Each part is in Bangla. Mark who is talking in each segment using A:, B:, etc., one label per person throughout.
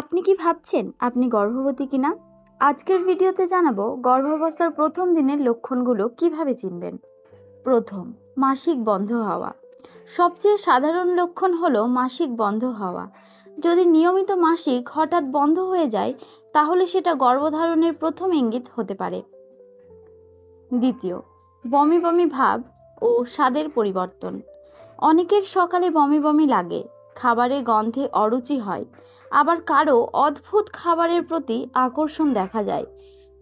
A: আপনি কি ভাবছেন আপনি গর্ভবতী কিনা? আজকের ভিডিওতে জানাবো গর্ভাবস্থার প্রথম দিনের লক্ষণগুলো কিভাবে চিনবেন। প্রথম, মাসিক বন্ধ হওয়া। সবচেয়ে সাধারণ লক্ষণ হলো মাসিক বন্ধ হওয়া। যদি নিয়মিত মাসিক হঠাৎ বন্ধ হয়ে যায় তাহলে সেটা গর্ভধারণের প্রথম ইঙ্গিত হতে পারে। দ্বিতীয়, বমি বমি ভাব ও স্বাদের পরিবর্তন। অনেকের সকালে বমি বমি লাগে, খাবারের গন্ধে অরুচি হয়, আবার কারো অদ্ভুত খাবারের প্রতি আকর্ষণ দেখা যায়।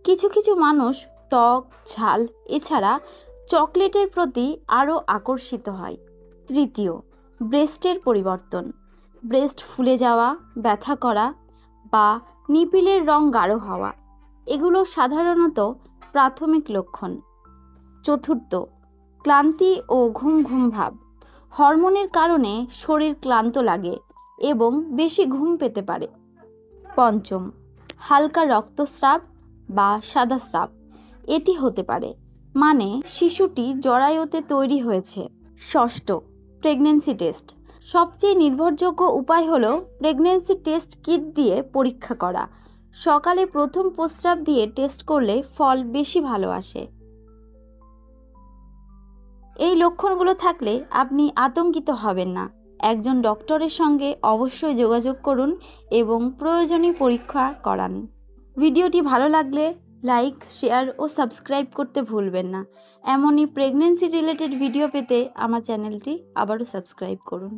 A: কিছু কিছু মানুষ টক, ঝাল এছাড়া চকলেটের প্রতি আরও আকর্ষিত হয়। তৃতীয়, ব্রেস্টের পরিবর্তন। ব্রেস্ট ফুলে যাওয়া, ব্যথা করা বা নিপিলের রং গাঢ় হওয়া, এগুলো সাধারণত প্রাথমিক লক্ষণ। চতুর্থ, ক্লান্তি ও ঘুম ঘুম ভাব। হরমোনের কারণে শরীর ক্লান্ত লাগে এবং বেশি ঘুম পেতে পারে। পঞ্চম, হালকা রক্তস্রাব বা সাদা স্রাব। এটি হতে পারে, মানে শিশুটি জরায়ুতে তৈরি হয়েছে। ষষ্ঠ, প্রেগন্যান্সি টেস্ট। সবচেয়ে নির্ভরযোগ্য উপায় হলো প্রেগন্যান্সি টেস্ট কিট দিয়ে পরীক্ষা করা। সকালে প্রথম প্রস্রাব দিয়ে টেস্ট করলে ফল বেশি ভালো আসে। এই লক্ষণগুলো থাকলে আপনি আতঙ্কিত হবেন না। একজন ডক্টরের সঙ্গে অবশ্যই যোগাযোগ করুন এবং প্রয়োজনীয় পরীক্ষা করান। ভিডিওটি ভালো লাগলে লাইক, শেয়ার ও সাবস্ক্রাইব করতে ভুলবেন না। এমনই প্রেগন্যান্সি রিলেটেড ভিডিও পেতে আমার চ্যানেলটি আবারও সাবস্ক্রাইব করুন।